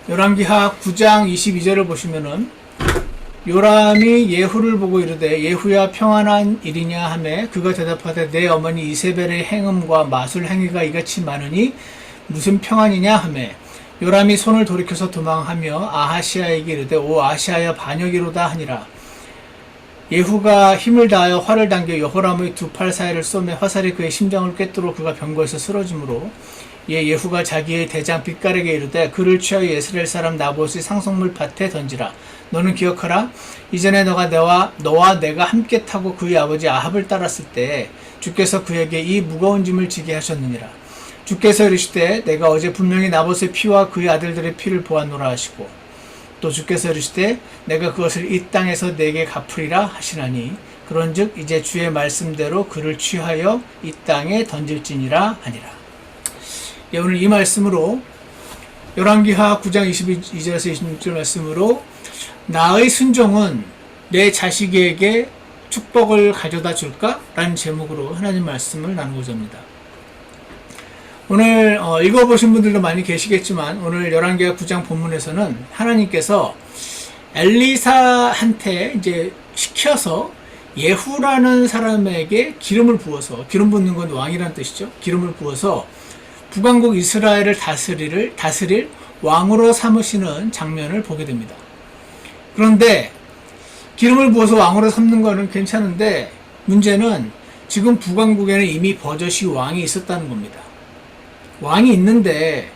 열왕기하 9장 22절을 보시면은 요람이 예후를 보고 이르되 예후야 평안한 일이냐 하매 그가 대답하되 내 어머니 이세벨의 행음과 마술 행위가 이같이 많으니 무슨 평안이냐 하매 요람이 손을 돌이켜서 도망하며 아하시아에게 이르되 오 아하시아여 반역이로다 하니라. 예후가 힘을 다하여 활을 당겨 여호람의 두 팔 사이를 쏘매 화살이 그의 심장을 꿰뚫어 그가 병거에서 쓰러지므로 예후가 자기의 대장 빛깔에게 이르되 그를 취하여 예스레엘 사람 나봇의 상속물 밭에 던지라. 너는 기억하라. 이전에 너와 내가 함께 타고 그의 아버지 아합을 따랐을 때 주께서 그에게 이 무거운 짐을 지게 하셨느니라. 주께서 이르시되 내가 어제 분명히 나봇의 피와 그의 아들들의 피를 보았노라 하시고 또 주께서 이르시되 내가 그것을 이 땅에서 내게 갚으리라 하시나니 그런즉 이제 주의 말씀대로 그를 취하여 이 땅에 던질지니라 하니라. 오늘 이 말씀으로 열왕기하 9장 22절에서 26절 말씀으로 나의 순종은 내 자식에게 축복을 가져다 줄까? 라는 제목으로 하나님 말씀을 나누고자 합니다. 오늘 읽어보신 분들도 많이 계시겠지만 오늘 열왕기하 9장 본문에서는 하나님께서 엘리사한테 이제 시켜서 예후라는 사람에게 기름을 부어서, 기름 붓는 건 왕이란 뜻이죠. 기름을 부어서 북왕국 이스라엘을 다스릴 왕으로 삼으시는 장면을 보게 됩니다. 그런데 기름을 부어서 왕으로 삼는 거는 괜찮은데 문제는 지금 북왕국에는 이미 버젓이 왕이 있었다는 겁니다. 왕이 있는데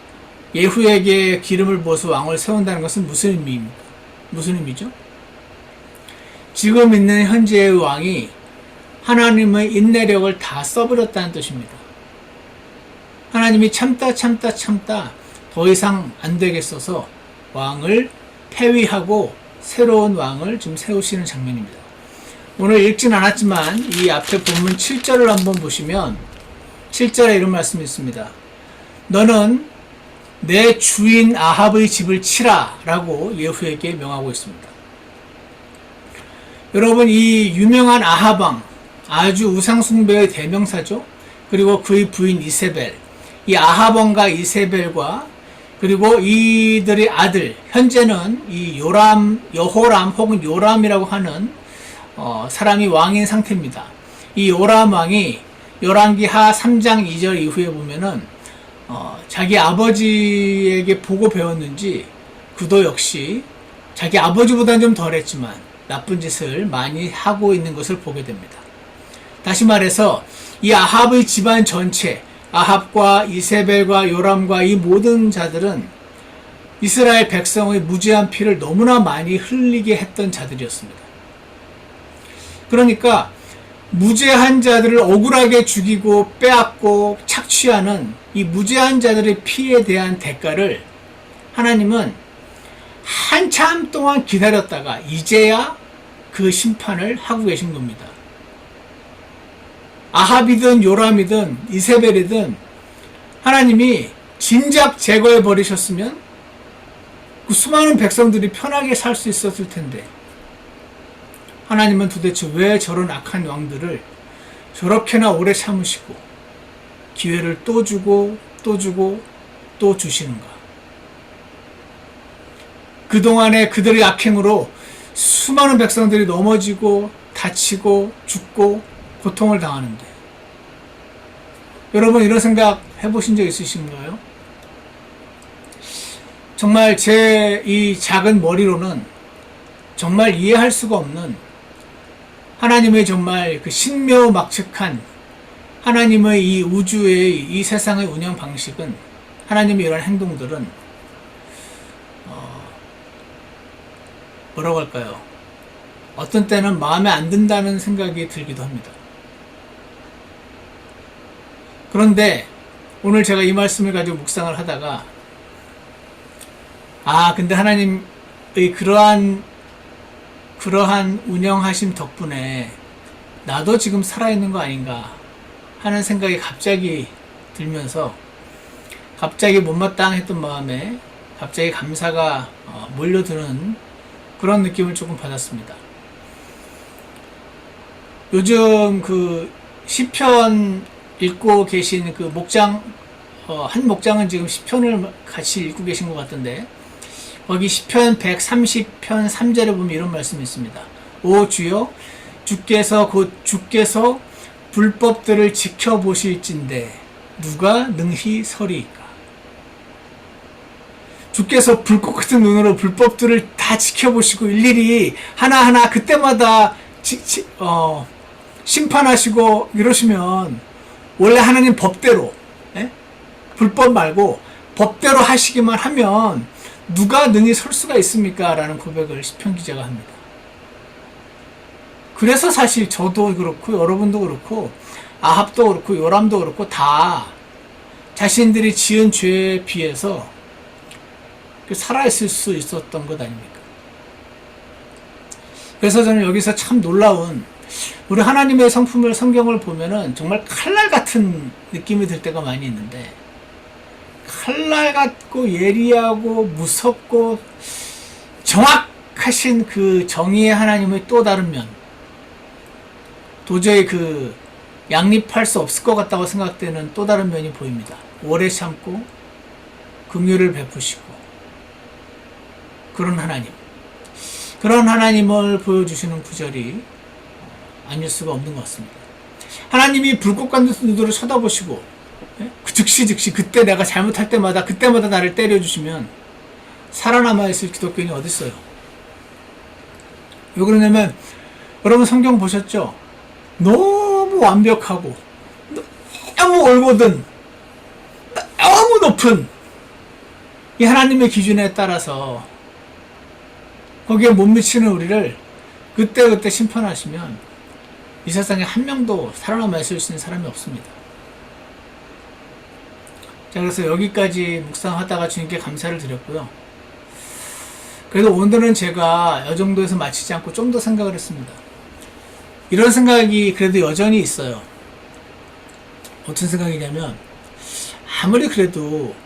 예후에게 기름을 부어서 왕을 세운다는 것은 무슨 의미입니까? 무슨 의미죠? 지금 있는 현재의 왕이 하나님의 인내력을 다 써버렸다는 뜻입니다. 하나님이 참다 더 이상 안 되겠어서 왕을 폐위하고 새로운 왕을 좀 세우시는 장면입니다. 오늘 읽진 않았지만 이 앞에 본문 7절을 한번 보시면 7절에 이런 말씀이 있습니다. 너는 내 주인 아합의 집을 치라 라고 예후에게 명하고 있습니다. 여러분, 이 유명한 아합 왕, 아주 우상숭배의 대명사죠. 그리고 그의 부인 이세벨, 이 아합 왕과 이세벨과 그리고 이들의 아들, 현재는 이 여호람 혹은 요람이라고 하는 사람이 왕인 상태입니다. 이 요람 왕이 열왕기하 3장 2절 이후에 보면은 자기 아버지에게 보고 배웠는지 그도 역시 자기 아버지보다는 좀 덜했지만 나쁜 짓을 많이 하고 있는 것을 보게 됩니다. 다시 말해서 이 아합의 집안 전체, 아합과 이세벨과 요람과 이 모든 자들은 이스라엘 백성의 무죄한 피를 너무나 많이 흘리게 했던 자들이었습니다. 그러니까 무죄한 자들을 억울하게 죽이고 빼앗고 착취하는 이 무죄한 자들의 피에 대한 대가를 하나님은 한참 동안 기다렸다가 이제야 그 심판을 하고 계신 겁니다. 아합이든 요람이든 이세벨이든 하나님이 진작 제거해 버리셨으면 그 수많은 백성들이 편하게 살 수 있었을 텐데 하나님은 도대체 왜 저런 악한 왕들을 저렇게나 오래 참으시고 기회를 또 주고 또 주고 또 주시는가? 그동안에 그들의 악행으로 수많은 백성들이 넘어지고 다치고 죽고 고통을 당하는데 여러분 이런 생각 해보신 적 있으신가요? 정말 제 이 작은 머리로는 정말 이해할 수가 없는 하나님의 정말 그 신묘막측한 하나님의 이 우주의 이 세상의 운영 방식은 하나님의 이런 행동들은 뭐라고 할까요? 어떤 때는 마음에 안 든다는 생각이 들기도 합니다. 그런데 오늘 제가 이 말씀을 가지고 묵상을 하다가 근데 하나님의 그러한 운영하심 덕분에 나도 지금 살아있는 거 아닌가 하는 생각이 갑자기 들면서 갑자기 못마땅했던 마음에 갑자기 감사가 몰려드는 그런 느낌을 조금 받았습니다. 요즘 그 시편 읽고 계신 그 목장, 한 목장은 지금 시편을 같이 읽고 계신 것 같던데 거기 시편 130편 3절에 보면 이런 말씀이 있습니다. 오 주여 주께서 불법들을 지켜보실진대 누가 능히 서리이까. 주께서 불꽃 같은 눈으로 불법들을 다 지켜보시고 일일이 하나하나 그때마다 심판하시고 이러시면 원래 하나님 법대로 불법 말고 법대로 하시기만 하면 누가 능히 설 수가 있습니까? 라는 고백을 시편 기자가 합니다. 그래서 사실 저도 그렇고 여러분도 그렇고 아합도 그렇고 요람도 그렇고 다 자신들이 지은 죄에 비해서 살아있을 수 있었던 것 아닙니까? 그래서 저는 여기서 참 놀라운 우리 하나님의 성품을 성경을 보면은 정말 칼날 같은 느낌이 들 때가 많이 있는데 칼날 같고 예리하고 무섭고 정확하신 그 정의의 하나님의 또 다른 면 도저히 양립할 수 없을 것 같다고 생각되는 또 다른 면이 보입니다. 오래 참고 긍휼을 베푸시고 그런 하나님을 보여주시는 구절이 아닐 수가 없는 것 같습니다. 하나님이 불꽃 같은 눈으로 쳐다보시고 즉시 그때 내가 잘못할 때마다 나를 때려주시면 살아남아있을 기독교인이 어디 있어요? 왜 그러냐면 여러분 성경 보셨죠? 너무 완벽하고 너무 올곧은 너무 높은 이 하나님의 기준에 따라서 거기에 못 미치는 우리를 그때 심판하시면 이 세상에 한 명도 살아남아 있을 수 있는 사람이 없습니다. 자, 그래서 여기까지 묵상하다가 주님께 감사를 드렸고요. 그래도 오늘은 제가 이 정도에서 마치지 않고 좀 더 생각을 했습니다. 이런 생각이 그래도 여전히 있어요. 어떤 생각이냐면 아무리 그래도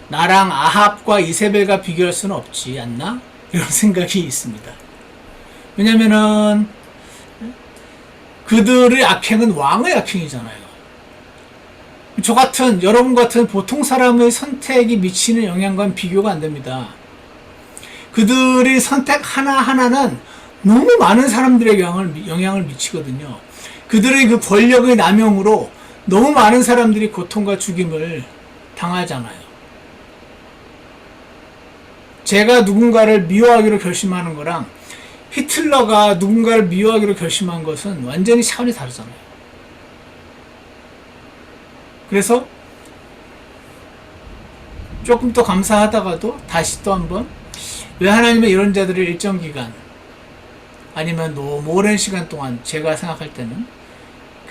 나랑 아합과 이세벨과 비교할 수는 없지 않나? 이런 생각이 있습니다. 왜냐면은 그들의 악행은 왕의 악행이잖아요. 여러분 같은 보통 사람의 선택이 미치는 영향과는 비교가 안 됩니다. 그들의 선택 하나하나는 너무 많은 사람들에게 영향을 미치거든요. 그들의 그 권력의 남용으로 너무 많은 사람들이 고통과 죽임을 당하잖아요. 제가 누군가를 미워하기로 결심하는 거랑 히틀러가 누군가를 미워하기로 결심한 것은 완전히 차원이 다르잖아요. 그래서 조금 더 감사하다가도 다시 또 한번 왜 하나님의 이런 자들을 일정 기간 아니면 너무 오랜 시간 동안 제가 생각할 때는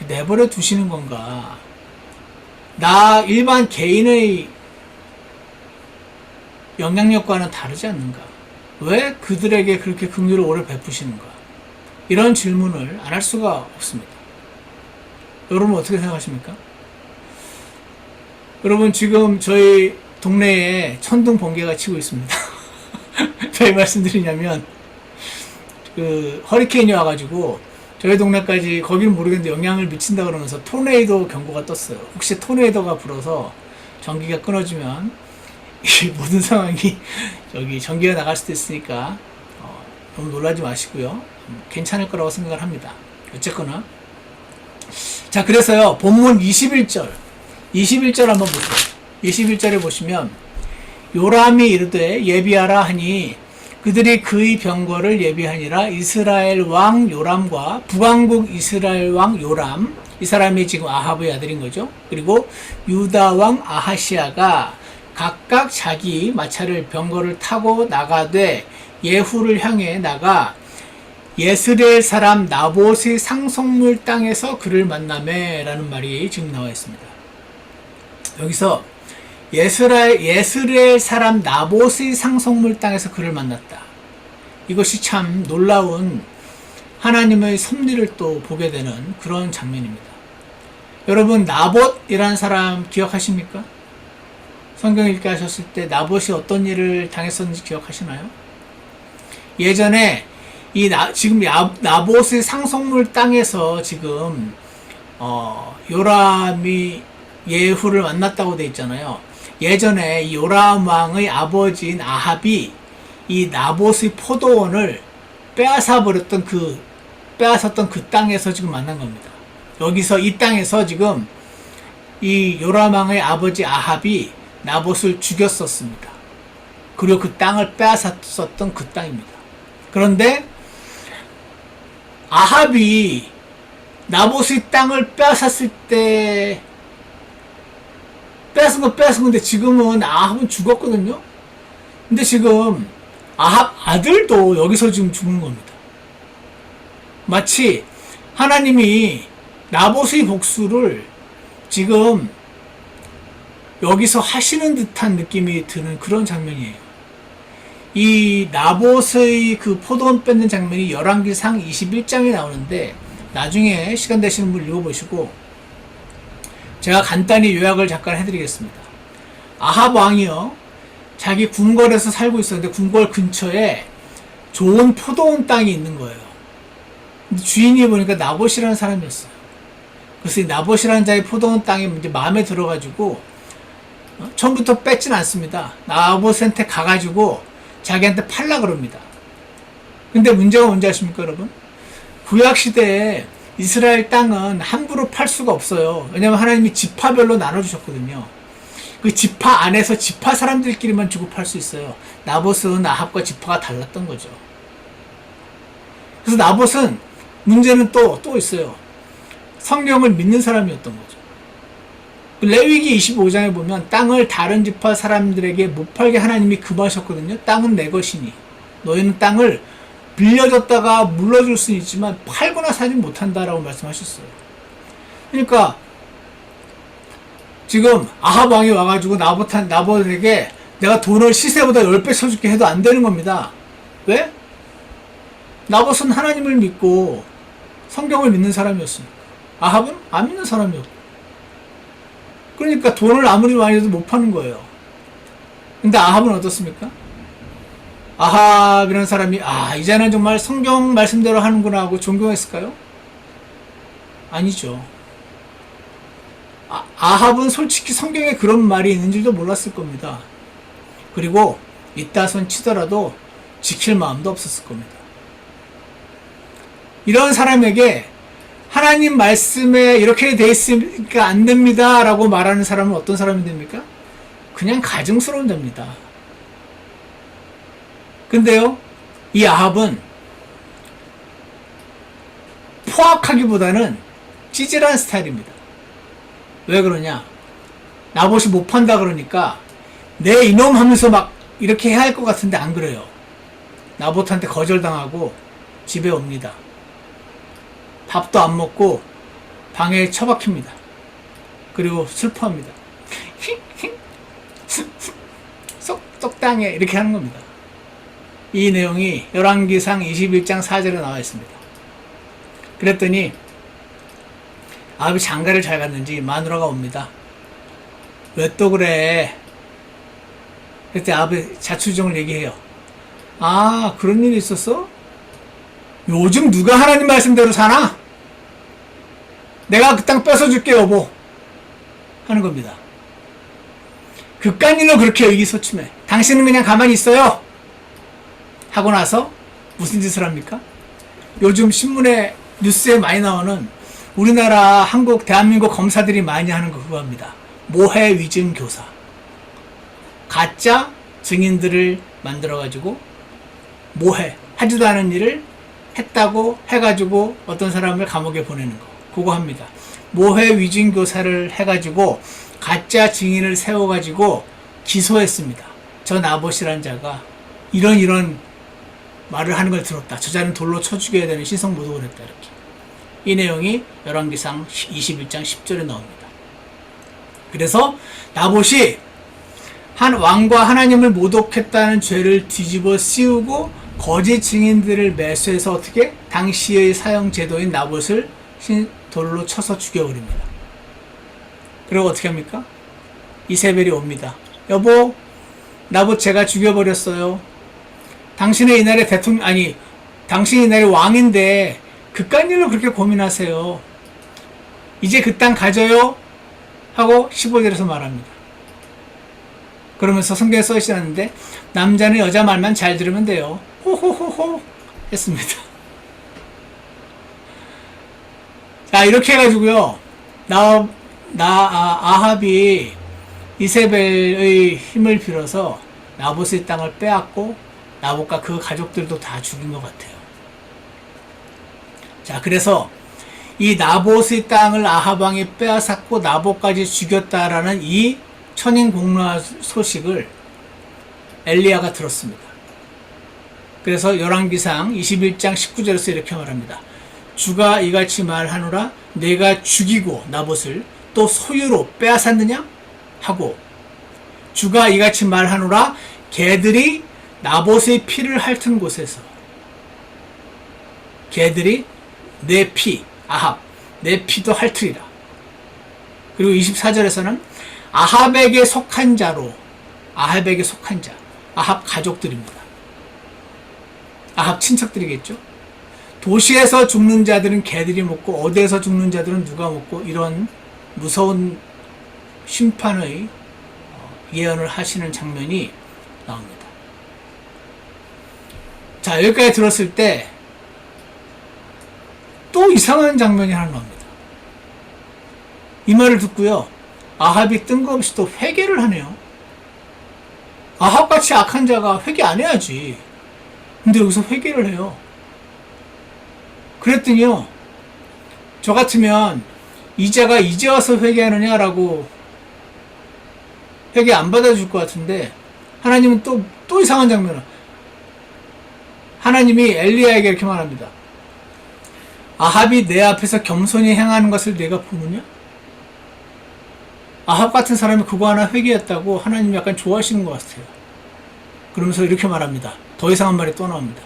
내버려 두시는 건가? 나 일반 개인의 영향력과는 다르지 않는가? 왜 그들에게 그렇게 긍휼을 오래 베푸시는가? 이런 질문을 안 할 수가 없습니다. 여러분 어떻게 생각하십니까? 여러분 지금 저희 동네에 천둥 번개가 치고 있습니다. 왜 말씀드리냐면 허리케인이 와가지고 저희 동네까지 거기는 모르겠는데 영향을 미친다 그러면서 토네이도 경보가 떴어요. 혹시 토네이도가 불어서 전기가 끊어지면 이 모든 상황이 전기가 나갈 수도 있으니까 너무 놀라지 마시고요. 괜찮을 거라고 생각을 합니다. 어쨌거나 자, 그래서요 본문 21절 한번 보세요. 21절에 보시면 요람이 이르되 예비하라 하니 그들이 그의 병거를 예비하니라. 이스라엘 왕 요람과 북왕국 이스라엘 왕 요람, 이 사람이 지금 아합의 아들인 거죠. 그리고 유다 왕 아하시아가 각각 자기 마차를 병거를 타고 나가되 예후를 향해 나가 예스레엘 사람 나봇의 상속물 땅에서 그를 만나매 라는 말이 지금 나와 있습니다. 여기서 예스레엘 사람 나봇의 상속물 땅에서 그를 만났다. 이것이 참 놀라운 하나님의 섭리를 또 보게 되는 그런 장면입니다. 여러분 나봇이라는 사람 기억하십니까? 성경 읽기 하셨을 때 나봇이 어떤 일을 당했었는지 기억하시나요? 예전에 지금 나봇의 상속물 땅에서 지금 요람이 예후를 만났다고 돼 있잖아요. 예전에 이 요람 왕의 아버지인 아합이 이 나봇의 포도원을 빼앗았던 그 땅에서 지금 만난 겁니다. 여기서 이 땅에서 지금 이 요람 왕의 아버지 아합이 나봇을 죽였었습니다. 그리고 그 땅을 빼앗았었던 그 땅입니다. 그런데 아합이 나봇의 땅을 빼앗았을 때 빼앗은 건데 지금은 아합은 죽었거든요. 근데 지금 아합 아들도 여기서 지금 죽은 겁니다. 마치 하나님이 나봇의 복수를 지금 여기서 하시는 듯한 느낌이 드는 그런 장면이에요. 이 나봇의 그 포도원 뺏는 장면이 열왕기상 21장에 나오는데 나중에 시간 되시는 분 읽어보시고 제가 간단히 요약을 잠깐 해드리겠습니다. 아합 왕이요, 자기 궁궐에서 살고 있었는데 궁궐 근처에 좋은 포도원 땅이 있는 거예요. 근데 주인이 보니까 나봇이라는 사람이었어요. 그래서 이 나봇이라는 자의 포도원 땅이 이제 마음에 들어가지고 처음부터 뺏진 않습니다. 나봇한테 가가지고 자기한테 팔라 그럽니다. 근데 문제가 뭔지 아십니까, 여러분? 구약시대에 이스라엘 땅은 함부로 팔 수가 없어요. 왜냐면 하나님이 지파별로 나눠주셨거든요. 그 지파 안에서 지파 사람들끼리만 주고 팔 수 있어요. 나봇은 아합과 지파가 달랐던 거죠. 그래서 나봇은 문제는 또 있어요. 성령을 믿는 사람이었던 거죠. 레위기 25장에 보면 땅을 다른 지파 사람들에게 못 팔게 하나님이 금하셨거든요. 땅은 내 것이니 너희는 땅을 빌려줬다가 물러줄 수는 있지만 팔거나 사지 못한다라고 말씀하셨어요. 그러니까 지금 아합 왕이 와가지고 나봇에게 내가 돈을 시세보다 10배 쳐줄게 해도 안 되는 겁니다. 왜? 나봇은 하나님을 믿고 성경을 믿는 사람이었으니까. 아합은 안 믿는 사람이었고. 그러니까 돈을 아무리 많이 줘도 못 파는 거예요. 근데 아합은 어떻습니까? 아합이라는 사람이 이제는 정말 성경 말씀대로 하는구나 하고 존경했을까요? 아니죠. 아합은 솔직히 성경에 그런 말이 있는 줄도 몰랐을 겁니다. 그리고 이따손 치더라도 지킬 마음도 없었을 겁니다. 이런 사람에게 하나님 말씀에 이렇게 돼 있으니까 안 됩니다 라고 말하는 사람은 어떤 사람이 됩니까? 그냥 가증스러운 자입니다. 근데요, 이 아합은 포악하기보다는 찌질한 스타일입니다. 왜 그러냐? 나봇이 못 판다 그러니까 내 이놈 하면서 막 이렇게 해야 할 것 같은데 안 그래요. 나봇한테 거절당하고 집에 옵니다. 밥도 안 먹고 방에 처박힙니다. 그리고 슬퍼합니다. 쏙땅에 이렇게 하는 겁니다. 이 내용이 열왕기상 21장 4절에 나와 있습니다. 그랬더니 아합이 장가를 잘 갔는지 마누라가 옵니다. 왜 또 그래? 그때 아합이 자초지종을 얘기해요. 그런 일이 있었어? 요즘 누가 하나님 말씀대로 사나? 내가 그 땅 뺏어줄게 여보 하는 겁니다. 그깟 일로 그렇게 의기소침해. 당신은 그냥 가만히 있어요 하고 나서 무슨 짓을 합니까? 요즘 신문에 뉴스에 많이 나오는 우리나라 한국 대한민국 검사들이 많이 하는 거 그거 합니다. 모해 위증 교사. 가짜 증인들을 만들어 가지고 모해 하지도 않은 일을 했다고 해가지고 어떤 사람을 감옥에 보내는 거 그거 합니다. 모해 위증 교사를 해가지고 가짜 증인을 세워가지고 기소했습니다. 저 나봇이라는 자가 이런 말을 하는 걸 들었다. 저 자는 돌로 쳐 죽여야 되는 신성모독을 했다. 이렇게 이 내용이 열왕기상 21장 10절에 나옵니다. 그래서 나봇이 한 왕과 하나님을 모독했다는 죄를 뒤집어 씌우고 거짓 증인들을 매수해서 어떻게 당시의 사형 제도인 나봇을 돌로 쳐서 죽여버립니다. 그리고 어떻게 합니까? 이세벨이 옵니다. 여보, 나봇 제가 죽여버렸어요. 당신의 이날의 당신이 이날의 왕인데 그깟 일로 그렇게 고민하세요. 이제 그 땅 가져요? 하고 15절에서 말합니다. 그러면서 성경에 써있었는데 남자는 여자 말만 잘 들으면 돼요. 호호호호 했습니다. 자, 이렇게 해가지고요. 아합이 이세벨의 힘을 빌어서 나봇의 땅을 빼앗고 나봇과 그 가족들도 다 죽인 것 같아요. 자, 그래서 이 나봇의 땅을 아합 왕이 빼앗았고 나봇까지 죽였다라는 이 천인공노한 소식을 엘리야가 들었습니다. 그래서 열왕기상 21장 19절에서 이렇게 말합니다. 주가 이같이 말하노라 내가 죽이고 나봇을 또 소유로 빼앗았느냐? 하고 주가 이같이 말하노라 개들이 나봇의 피를 핥은 곳에서 개들이 내 피, 아합, 내 피도 핥으리라. 그리고 24절에서는 아합에게 속한 자로 아합에게 속한 자, 아합 가족들입니다. 아합 친척들이겠죠. 도시에서 죽는 자들은 개들이 먹고 어디에서 죽는 자들은 누가 먹고 이런 무서운 심판의 예언을 하시는 장면이 나옵니다. 자, 여기까지 들었을 때 또 이상한 장면이 하나 나옵니다. 이 말을 듣고요. 아합이 뜬금없이 또 회개를 하네요. 아합같이 악한 자가 회개 안 해야지. 근데 여기서 회개를 해요. 그랬더니요. 저 같으면 이자가 이제 와서 회개하느냐라고 회개 안 받아줄 것 같은데 하나님은 또 이상한 장면을 하나님이 엘리야에게 이렇게 말합니다. 아합이 내 앞에서 겸손히 행하는 것을 내가 보느냐? 아합 같은 사람이 그거 하나 회개했다고 하나님이 약간 좋아하시는 것 같아요. 그러면서 이렇게 말합니다. 더 이상한 말이 또 나옵니다.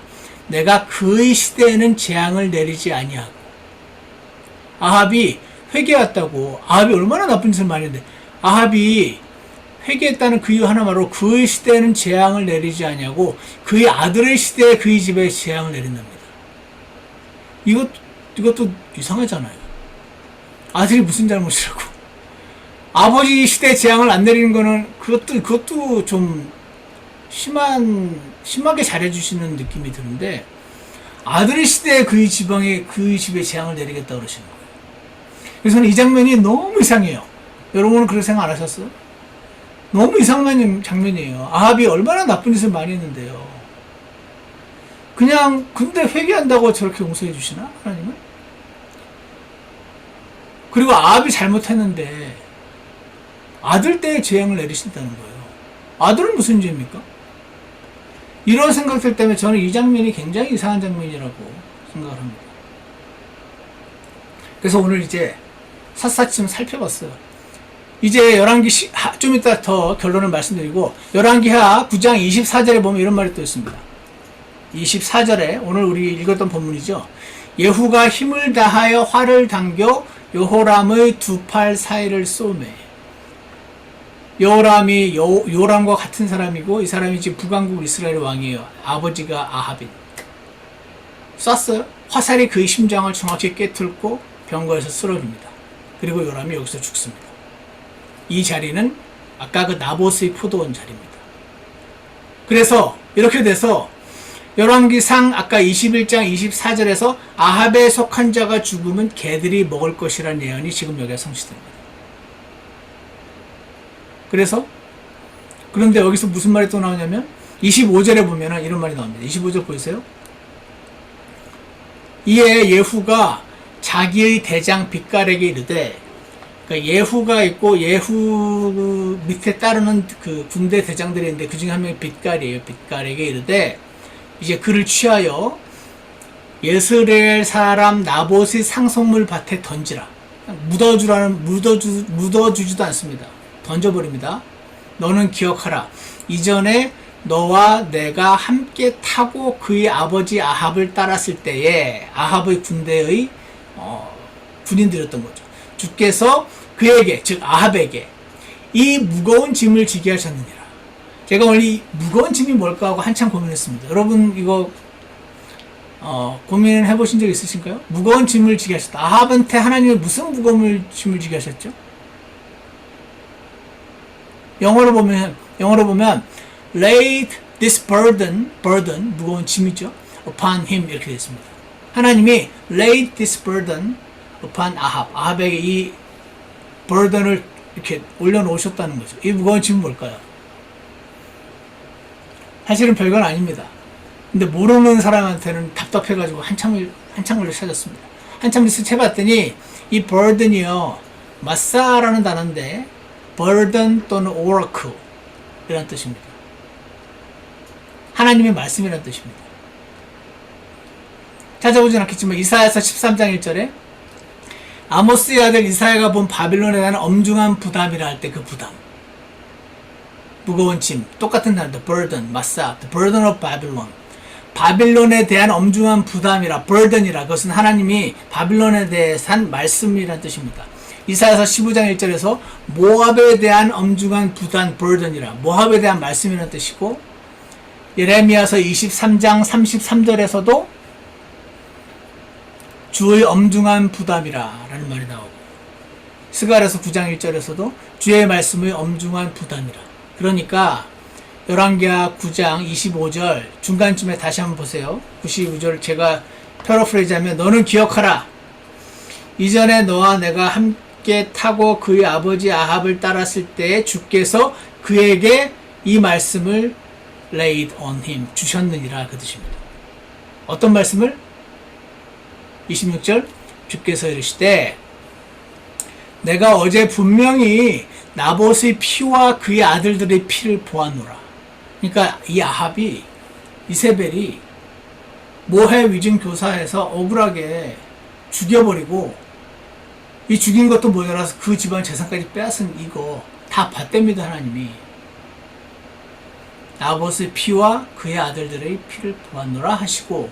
내가 그의 시대에는 재앙을 내리지 아니하고 아합이 회개했다고 아합이 얼마나 나쁜 짓을 많이 했는데 아합이 회개했다는 그 이유 하나만으로 그의 시대에는 재앙을 내리지 아니하고 그의 아들의 시대에 그의 집에 재앙을 내린답니다. 이것도 이상하잖아요. 아들이 무슨 잘못이라고. 아버지 시대에 재앙을 안 내리는 거는 그것도 좀 심하게 잘해주시는 느낌이 드는데 아들의 시대에 그의 집에 재앙을 내리겠다 그러시는 거예요. 그래서 저는 이 장면이 너무 이상해요. 여러분은 그렇게 생각 안 하셨어요? 너무 이상한 장면이에요. 아합이 얼마나 나쁜 짓을 많이 했는데요. 근데 회개한다고 저렇게 용서해 주시나? 하나님은? 그리고 아합이 잘못했는데 아들 때에 재앙을 내리신다는 거예요. 아들은 무슨 죄입니까? 이런 생각들 때문에 저는 이 장면이 굉장히 이상한 장면이라고 생각을 합니다. 그래서 오늘 이제 샅샅이 좀 살펴봤어요. 이제 열왕기 좀 이따 더 결론을 말씀드리고 열왕기하 9장 24절에 보면 이런 말이 또 있습니다. 24절에 오늘 우리 읽었던 본문이죠. 예후가 힘을 다하여 활을 당겨 여호람의 두 팔 사이를 쏘매. 여호람이 요람과 같은 사람이고 이 사람이 지금 북왕국 이스라엘 왕이에요. 아버지가 아합인. 쐈어요. 화살이 그의 심장을 정확히 꿰뚫고 병거에서 쓰러집니다. 그리고 요람이 여기서 죽습니다. 이 자리는 아까 그 나봇의 포도원 자리입니다. 그래서 이렇게 돼서 열왕기상 아까 21장 24절에서 아합에 속한 자가 죽으면 개들이 먹을 것이라는 예언이 지금 여기에 성취됩니다. 그런데 여기서 무슨 말이 또 나오냐면 25절에 보면 이런 말이 나옵니다. 25절 보이세요? 이에 예후가 자기의 대장 빗갈에게 이르되, 그러니까 예후가 있고 예후 밑에 따르는 그 군대 대장들이 있는데 그 중에 한 명이 빗갈이에요. 빗갈에게 이르되 이제 그를 취하여 예스레엘 사람 나봇의 상속물 밭에 던지라. 묻어주지도 않습니다. 던져버립니다. 너는 기억하라. 이전에 너와 내가 함께 타고 그의 아버지 아합을 따랐을 때에 아합의 군대의 군인들이었던 거죠. 주께서 그에게, 즉 아합에게 이 무거운 짐을 지게 하셨느니라. 제가 원래 이 무거운 짐이 뭘까 하고 한참 고민했습니다. 여러분 이거 고민해 보신 적 있으신가요? 무거운 짐을 지게 하셨다. 아합한테 하나님이 무슨 무거운 짐을 지게 하셨죠? 영어로 보면 영어로 보면 laid this burden, 무거운 짐이죠. upon him 이렇게 되어 있습니다. 하나님이 laid this burden upon 아합에게 이 burden을 이렇게 올려놓으셨다는 거죠. 이 무거운 짐은 뭘까요? 사실은 별건 아닙니다. 근데 모르는 사람한테는 답답해가지고 한참 걸려 찾았습니다. 한참 리서치해봤더니 이 burden이요, 마사라는 단어인데 burden 또는 oracle 이란 뜻입니다. 하나님의 말씀이라는 뜻입니다. 찾아보진 않겠지만 이사야서 13장 1절에 아모스의 아들 이사야가 본 바빌론에 대한 엄중한 부담이라 할 때 그 부담, 무거운 짐, 똑같은 단어 burden, 마사, the burden of Babylon, 바빌론에 대한 엄중한 부담이라 burden이라, 그것은 하나님이 바빌론에 대해서 한 말씀이라는 뜻입니다. 이사야서 15장 1절에서 모압에 대한 엄중한 부담 burden이라, 모압에 대한 말씀이라는 뜻이고, 예레미야서 23장 33절에서도 주의 엄중한 부담이라 라는 말이 나오고, 스가랴서 9장 1절에서도 주의 말씀의 엄중한 부담이라. 그러니까 열왕기하 9장 25절 중간쯤에 다시 한번 보세요. 92절 제가 패러프레이즈 하면, 너는 기억하라. 이전에 너와 내가 함께 타고 그의 아버지 아합을 따랐을 때 주께서 그에게 이 말씀을 laid on him, 주셨느니라, 그 뜻입니다. 어떤 말씀을? 26절 주께서 이르시되 내가 어제 분명히 나봇의 피와 그의 아들들의 피를 보았노라. 그러니까 이 아합이, 이세벨이 모해 위증 교사해서 억울하게 죽여버리고, 이 죽인 것도 모자라서 그 집안 재산까지 빼앗은 이거 다 봤답니다. 하나님이 나봇의 피와 그의 아들들의 피를 보았노라 하시고,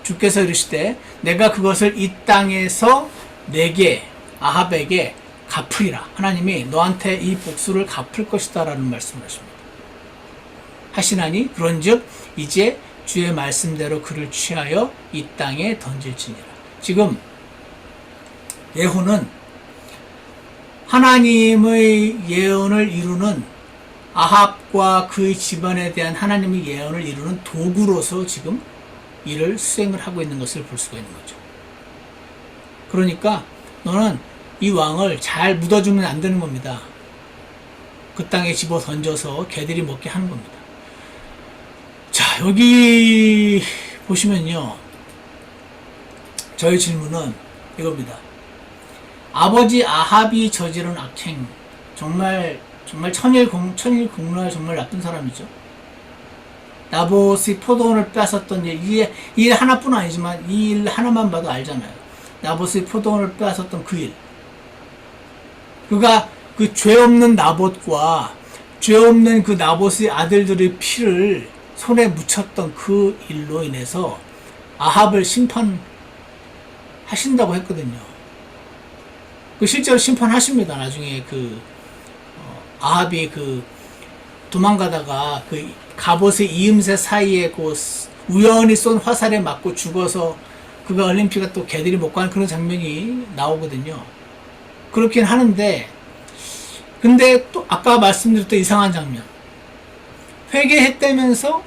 주께서 이르시되 내가 그것을 이 땅에서 내게, 아합에게 갚으리라. 하나님이 너한테 이 복수를 갚을 것이다 라는 말씀을 하십니다. 하시나니 그런즉 이제 주의 말씀대로 그를 취하여 이 땅에 던질지니라. 지금 예후는 하나님의 예언을 이루는, 아합과 그의 집안에 대한 하나님의 예언을 이루는 도구로서 지금 일을 수행을 하고 있는 것을 볼 수가 있는 거죠. 그러니까 너는 이 왕을 잘 묻어주면 안 되는 겁니다. 그 땅에 집어 던져서 개들이 먹게 하는 겁니다. 자, 여기 보시면요, 저의 질문은 이겁니다. 아버지 아합이 저지른 악행, 정말 천일공노할 정말 나쁜 사람이죠. 나봇이 포도원을 빼앗았던 일 하나뿐 아니지만 이 일 하나만 봐도 알잖아요. 나봇이 포도원을 빼앗았던 그 일, 그가 그 죄 없는 나봇과 죄 없는 그 나봇의 아들들의 피를 손에 묻혔던 그 일로 인해서 아합을 심판하신다고 했거든요. 그 실제로 심판하십니다. 나중에 아합이 도망가다가 갑옷의 이음새 사이에 우연히 쏜 화살에 맞고 죽어서 그가 얼린 피가 또 개들이 먹고 하는 그런 장면이 나오거든요. 그렇긴 하는데, 근데 또 아까 말씀드렸던 이상한 장면, 회개했다면서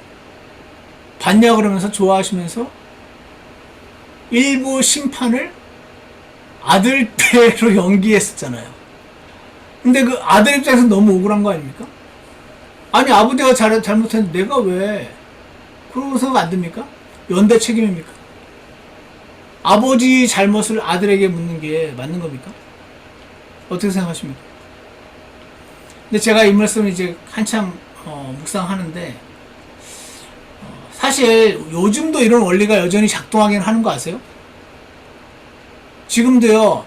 봤냐 그러면서 좋아하시면서 일부 심판을 아들 때로 연기했었잖아요. 근데 그 아들 입장에서 너무 억울한 거 아닙니까? 아니, 아버지가 잘못했는데 내가 왜 그러고서 안 됩니까? 연대 책임입니까? 아버지 잘못을 아들에게 묻는 게 맞는 겁니까? 어떻게 생각하십니까? 근데 제가 이 말씀을 이제 한참 묵상하는데, 사실 요즘도 이런 원리가 여전히 작동하긴 하는 거 아세요? 지금도요,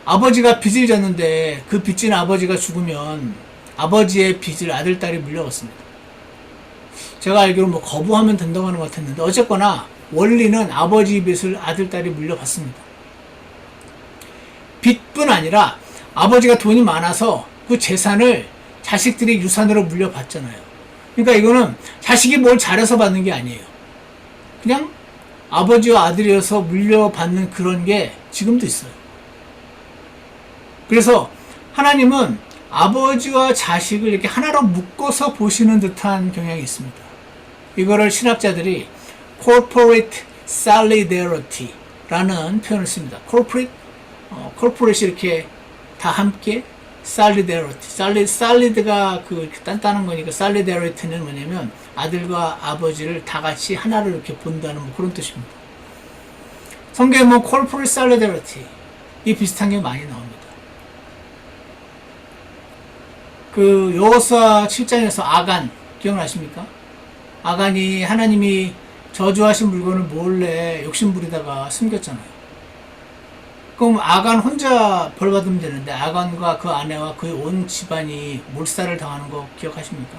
아버지가 빚을 졌는데 그 빚진 아버지가 죽으면 아버지의 빚을 아들, 딸이 물려받습니다. 제가 알기로 거부하면 된다고 하는 것 같았는데, 어쨌거나 원리는 아버지 빚을 아들, 딸이 물려받습니다. 빚뿐 아니라 아버지가 돈이 많아서 그 재산을 자식들이 유산으로 물려받잖아요. 그러니까 이거는 자식이 뭘 잘해서 받는 게 아니에요. 그냥 아버지와 아들이어서 물려받는 그런 게 지금도 있어요. 그래서 하나님은 아버지와 자식을 이렇게 하나로 묶어서 보시는 듯한 경향이 있습니다. 이거를 신학자들이 corporate solidarity라는 표현을 씁니다. corporate이 이렇게 다 함께 solidarity. solid가 그 단단한 거니까 solidarity는 뭐냐면 아들과 아버지를 다 같이 하나로 이렇게 본다는 뭐 그런 뜻입니다. 성경에 보면 corporate solidarity 이 비슷한 게 많이 나옵니다. 그 여호수아 7장에서 아간 기억나십니까? 아간이 하나님이 저주하신 물건을 몰래 욕심부리다가 숨겼잖아요. 그럼 아간 혼자 벌 받으면 되는데 아간과 그 아내와 그 온 집안이 몰살을 당하는 거 기억하십니까?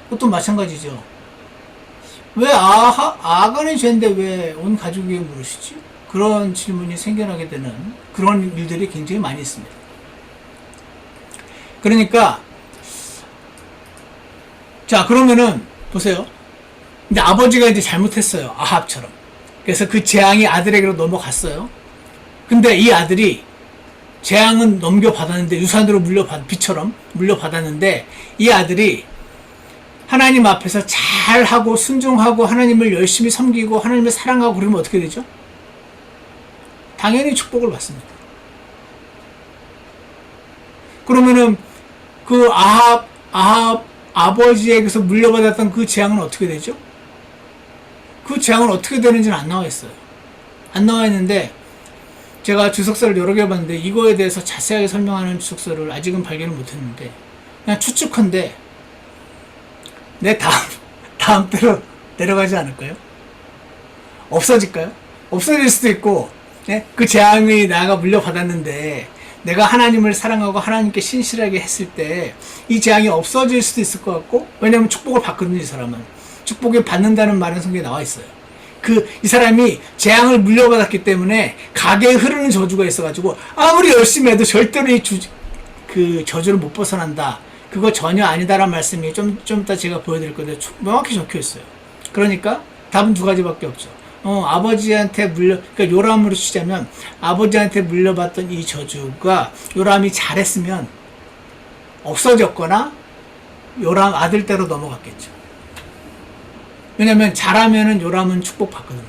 그것도 마찬가지죠. 왜 아간의 죄인데 왜 온 가족에게 물으시지? 그런 질문이 생겨나게 되는 그런 일들이 굉장히 많이 있습니다. 그러니까 자 그러면은 보세요. 근데 아버지가 이제 잘못했어요. 아합처럼. 그래서 그 재앙이 아들에게로 넘어갔어요. 근데 이 아들이 재앙은 넘겨받았는데 유산으로 비처럼 물려받았는데 이 아들이 하나님 앞에서 잘하고 순종하고 하나님을 열심히 섬기고 하나님을 사랑하고 그러면 어떻게 되죠? 당연히 축복을 받습니다. 그러면은 그 아합 아버지에게서 물려받았던 그 재앙은 어떻게 되죠? 그 재앙은 어떻게 되는지는 안 나와 있어요. 안 나와 있는데 제가 주석서를 여러 개 봤는데 이거에 대해서 자세하게 설명하는 주석서를 아직은 발견을 못했는데 그냥 추측컨대 내 다음 때로 내려가지 않을까요? 없어질까요? 없어질 수도 있고 네? 그 재앙이 나가 물려받았는데 내가 하나님을 사랑하고 하나님께 신실하게 했을 때 이 재앙이 없어질 수도 있을 것 같고 왜냐하면 축복을 받거든요. 이 사람은 축복을 받는다는 말은 성경에 나와 있어요. 이 사람이 재앙을 물려받았기 때문에 가게에 흐르는 저주가 있어가지고 아무리 열심히 해도 절대로 그 저주를 못 벗어난다. 그거 전혀 아니다라는 말씀이 좀 이따 제가 보여드릴 건데 명확히 적혀 있어요. 그러니까 답은 두 가지밖에 없죠. 아버지한테 그러니까 요람으로 치자면 아버지한테 물려받던 이 저주가 요람이 잘했으면 없어졌거나 요람 아들 때로 넘어갔겠죠. 왜냐면 잘하면은 요람은 축복받거든요.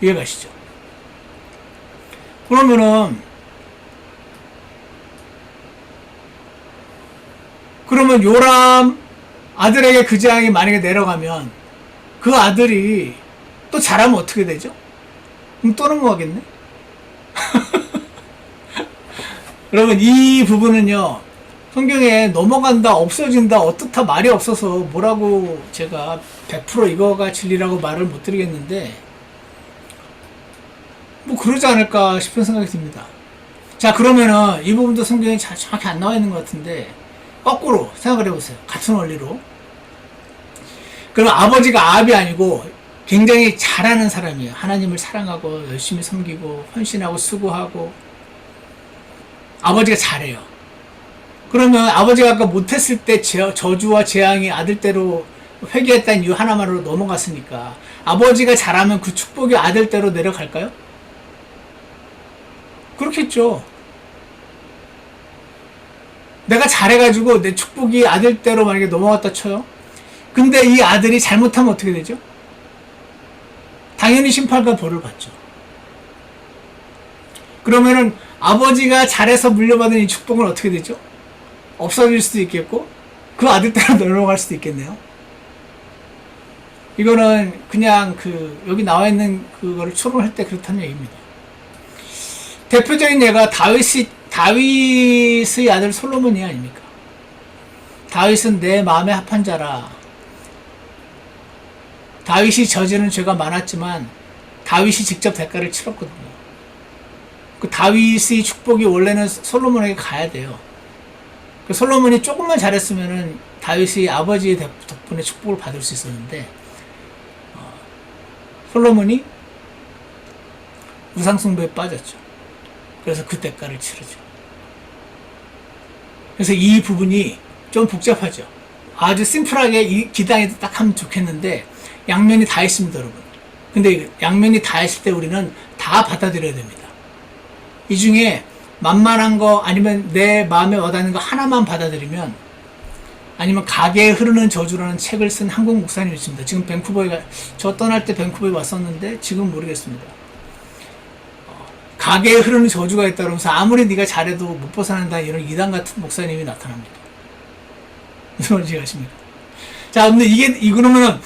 이해가시죠? 그러면 요람 아들에게 그 재앙이 만약에 내려가면 그 아들이 또 잘하면 어떻게 되죠? 그럼 또 넘어가겠네? 여러분 이 부분은요 성경에 넘어간다 없어진다 어떻다 말이 없어서 뭐라고 제가 100% 이거가 진리라고 말을 못 드리겠는데 뭐 그러지 않을까 싶은 생각이 듭니다. 자 그러면은 이 부분도 성경에 정확히 안 나와 있는 것 같은데 거꾸로 생각을 해보세요. 같은 원리로 그럼 아버지가 아합이 아니고 굉장히 잘하는 사람이에요. 하나님을 사랑하고 열심히 섬기고 헌신하고 수고하고 아버지가 잘해요. 그러면 아버지가 아까 못했을 때 저주와 재앙이 아들대로 회개했다는 이유 하나만으로 넘어갔으니까 아버지가 잘하면 그 축복이 아들대로 내려갈까요? 그렇겠죠. 내가 잘해가지고 내 축복이 아들대로 만약에 넘어갔다 쳐요. 근데 이 아들이 잘못하면 어떻게 되죠? 당연히 심판과 벌을 받죠. 그러면은 아버지가 잘해서 물려받은 이 축복은 어떻게 되죠? 없어질 수도 있겠고 그 아들대로 넘어갈 수도 있겠네요. 이거는 그냥 여기 나와 있는 그거를 추론할 때 그렇다는 얘기입니다. 대표적인 예가 다윗의 아들 솔로몬이 아닙니까? 다윗은 내 마음에 합한 자라. 다윗이 저지른 죄가 많았지만 다윗이 직접 대가를 치렀거든요. 그 다윗의 축복이 원래는 솔로몬에게 가야 돼요. 그 솔로몬이 조금만 잘했으면은 다윗이 아버지의 덕분에 축복을 받을 수 있었는데 솔로몬이 우상숭배에 빠졌죠. 그래서 그 대가를 치르죠. 그래서 이 부분이 좀 복잡하죠. 아주 심플하게 이 기당에도 딱 하면 좋겠는데 양면이 다 있습니다, 여러분. 근데 양면이 다 있을 때 우리는 다 받아들여야 됩니다. 이 중에 만만한 거 아니면 내 마음에 와닿는 거 하나만 받아들이면, 아니면 가게에 흐르는 저주라는 책을 쓴 한국 목사님이 있습니다. 지금 저 떠날 때 밴쿠버에 왔었는데 지금 모르겠습니다. 가게에 흐르는 저주가 있다 그러면서 아무리 네가 잘해도 못 벗어난다, 이런 이단 같은 목사님이 나타납니다. 무슨 말인지 아십니까? 자, 근데 이거는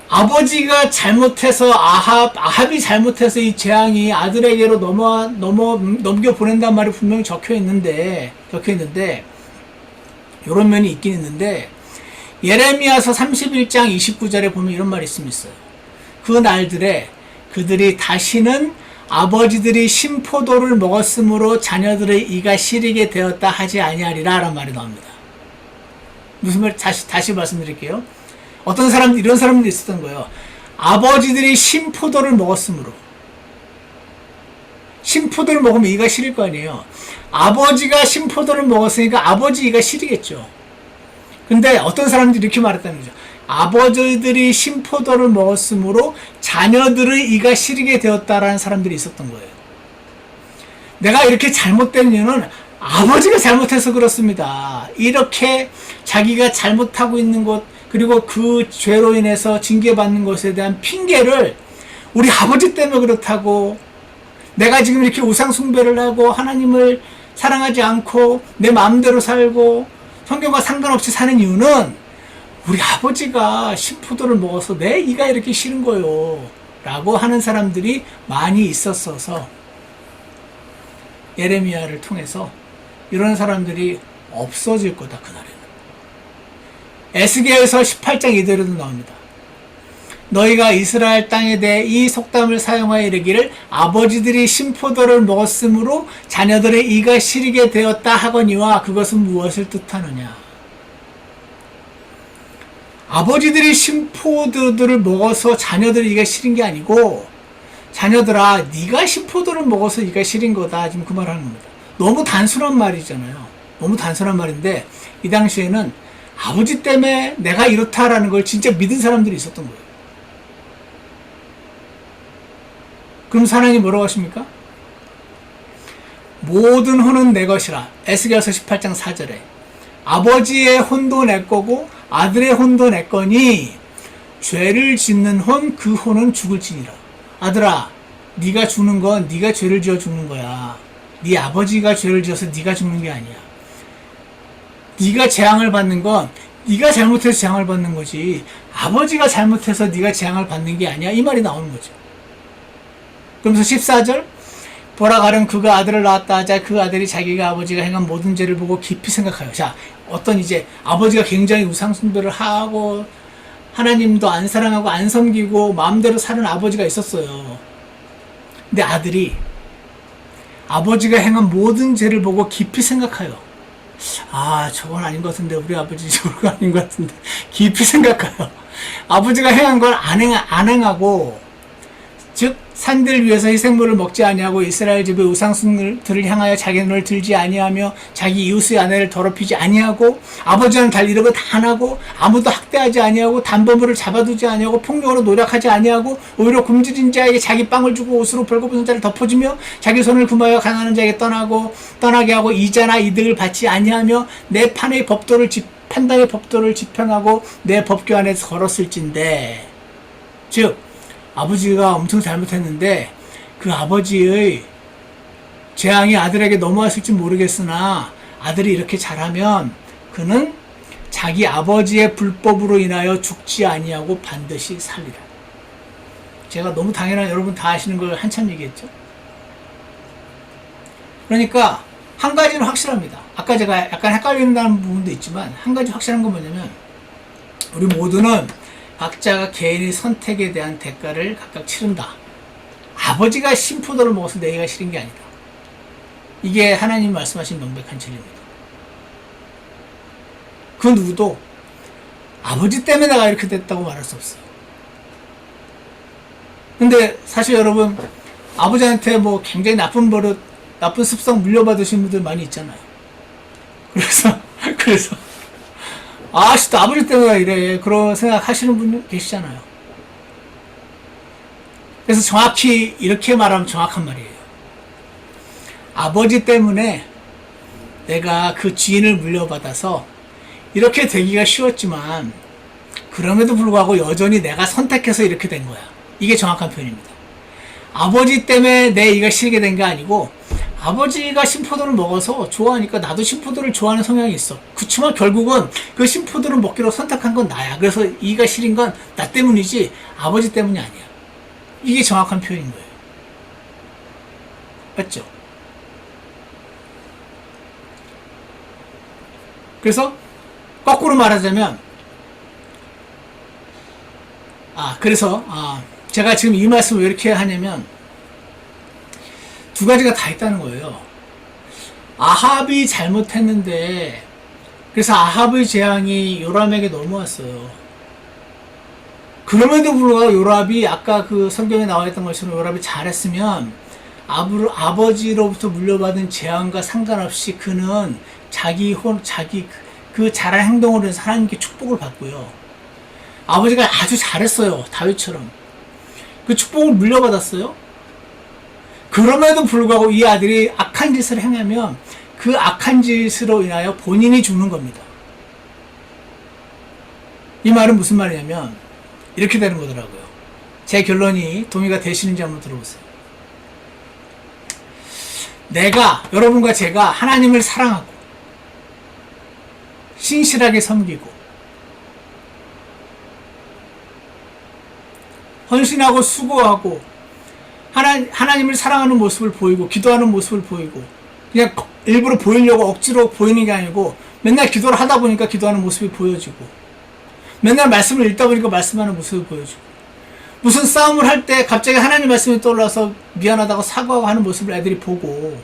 아버지가 잘못해서 아합이 잘못해서 이 재앙이 아들에게로 넘겨 보낸단 말이 분명히 적혀 있는데 이런 면이 있긴 있는데, 예레미야서 31장 29절에 보면 이런 말이 있어요. 그 날들에 그들이 다시는 아버지들이 신포도를 먹었으므로 자녀들의 이가 시리게 되었다 하지 아니하리라 라는 말이 나옵니다. 무슨 말, 다시 말씀드릴게요. 어떤 사람들, 이런 사람들이 있었던 거예요. 아버지들이 신포도를 먹었으므로. 신포도를 먹으면 이가 시릴 거 아니에요. 아버지가 신포도를 먹었으니까 아버지 이가 시리겠죠. 근데 어떤 사람들이 이렇게 말했다는 거죠. 아버지들이 신포도를 먹었으므로 자녀들의 이가 시리게 되었다라는 사람들이 있었던 거예요. 내가 이렇게 잘못된 이유는 아버지가 잘못해서 그렇습니다. 이렇게 자기가 잘못하고 있는 것, 그리고 그 죄로 인해서 징계받는 것에 대한 핑계를 우리 아버지 때문에 그렇다고, 내가 지금 이렇게 우상 숭배를 하고 하나님을 사랑하지 않고 내 마음대로 살고 성경과 상관없이 사는 이유는 우리 아버지가 신포도를 먹어서 내 이가 이렇게 싫은 거요 라고 하는 사람들이 많이 있었어서 예레미야를 통해서 이런 사람들이 없어질 거다, 그날에는. 에스겔서 18장 이대로도 나옵니다. 너희가 이스라엘 땅에 대해 이 속담을 사용하여 이르기를 아버지들이 신포도를 먹었으므로 자녀들의 이가 시리게 되었다 하거니와 그것은 무엇을 뜻하느냐. 아버지들이 신포도를 먹어서 자녀들의 이가 시린 게 아니고, 자녀들아 네가 신포도를 먹어서 이가 시린 거다, 지금 그 말 하는 겁니다. 너무 단순한 말이잖아요. 너무 단순한 말인데 이 당시에는 아버지 때문에 내가 이렇다라는 걸 진짜 믿은 사람들이 있었던 거예요. 그럼 하나님 뭐라고 하십니까? 모든 혼은 내 것이라. 에스겔서 18장 4절에 아버지의 혼도 내 거고 아들의 혼도 내 거니 죄를 짓는 혼, 그 혼은 죽을지니라. 아들아, 네가 죽는 건 네가 죄를 지어 죽는 거야. 네 아버지가 죄를 지어서 네가 죽는 게 아니야. 네가 재앙을 받는 건 네가 잘못해서 재앙을 받는 거지, 아버지가 잘못해서 네가 재앙을 받는 게 아니야, 이 말이 나오는 거죠. 그러면서 14절, 보라 가령 그가 아들을 낳았다 하자 그 아들이 자기가 아버지가 행한 모든 죄를 보고 깊이 생각하여. 자, 어떤 이제 아버지가 굉장히 우상숭배를 하고 하나님도 안 사랑하고 안 섬기고 마음대로 사는 아버지가 있었어요. 근데 아들이 아버지가 행한 모든 죄를 보고 깊이 생각하여. 아, 저건 아닌 것 같은데, 우리 아버지 저건 아닌 것 같은데, 깊이 생각하여. 아버지가 행한 걸 안 행하고, 즉 산들 위에서 희생물을 먹지 아니하고 이스라엘 집의 우상숭들을 향하여 자기 눈을 들지 아니하며 자기 이웃의 아내를 더럽히지 아니하고 아버지와는 달리 이런 거 다 안 하고 아무도 학대하지 아니하고 단범으를 잡아두지 아니하고 폭력으로 노력하지 아니하고 오히려 굶주린 자에게 자기 빵을 주고 옷으로 벌거벗은 자를 덮어주며 자기 손을 금하여 가난한 자에게 떠나게 하고 이자나 이득을 받지 아니하며 내 판단의 법도를 지평하고 내 법궤 안에서 걸었을진데. 즉 아버지가 엄청 잘못했는데 그 아버지의 재앙이 아들에게 넘어왔을지 모르겠으나 아들이 이렇게 잘하면 그는 자기 아버지의 불법으로 인하여 죽지 아니하고 반드시 살리라. 제가 너무 당연한, 여러분 다 아시는 걸 한참 얘기했죠. 그러니까 한 가지는 확실합니다. 아까 제가 약간 헷갈린다는 부분도 있지만 한 가지 확실한 건 뭐냐면, 우리 모두는 각자가 개인의 선택에 대한 대가를 각각 치른다. 아버지가 신포도를 먹어서 내가 싫은 게 아니다. 이게 하나님 말씀하신 명백한 진리입니다. 그 누구도 아버지 때문에 내가 이렇게 됐다고 말할 수 없어요. 근데 사실 여러분, 아버지한테 뭐 굉장히 나쁜 버릇, 나쁜 습성 물려받으신 분들 많이 있잖아요. 그래서 진짜 아버지 때문에 이래, 그런 생각 하시는 분 계시잖아요. 그래서 정확히 이렇게 말하면 정확한 말이에요. 아버지 때문에 내가 그 지인을 물려받아서 이렇게 되기가 쉬웠지만 그럼에도 불구하고 여전히 내가 선택해서 이렇게 된 거야. 이게 정확한 표현입니다. 아버지 때문에 내 이가 싫게 된 게 아니고 아버지가 신포도를 먹어서 좋아하니까 나도 신포도를 좋아하는 성향이 있어. 그렇지만 결국은 그 신포도를 먹기로 선택한 건 나야. 그래서 이가 싫은 건 나 때문이지 아버지 때문이 아니야. 이게 정확한 표현인 거예요. 맞죠? 그래서 거꾸로 말하자면 제가 지금 이 말씀을 왜 이렇게 하냐면 두 가지가 다 있다는 거예요. 아합이 잘못했는데 그래서 아합의 재앙이 요람에게 넘어왔어요. 그럼에도 불구하고 요람이 아까 그 성경에 나와 있던 것처럼 요람이 잘했으면 아버지로부터 물려받은 재앙과 상관없이 그는 자기 그 잘한 행동으로 해서 하나님께 축복을 받고요. 아버지가 아주 잘했어요. 다윗처럼. 그 축복을 물려받았어요. 그럼에도 불구하고 이 아들이 악한 짓을 행하면 그 악한 짓으로 인하여 본인이 죽는 겁니다. 이 말은 무슨 말이냐면 이렇게 되는 거더라고요. 제 결론이 동의가 되시는지 한번 들어보세요. 여러분과 제가 하나님을 사랑하고 신실하게 섬기고 헌신하고 수고하고 하나님을 사랑하는 모습을 보이고 기도하는 모습을 보이고 그냥 일부러 보이려고 억지로 보이는 게 아니고 맨날 기도를 하다 보니까 기도하는 모습이 보여지고 맨날 말씀을 읽다 보니까 말씀하는 모습이 보여지고 무슨 싸움을 할 때 갑자기 하나님 말씀이 떠올라서 미안하다고 사과하고 하는 모습을 애들이 보고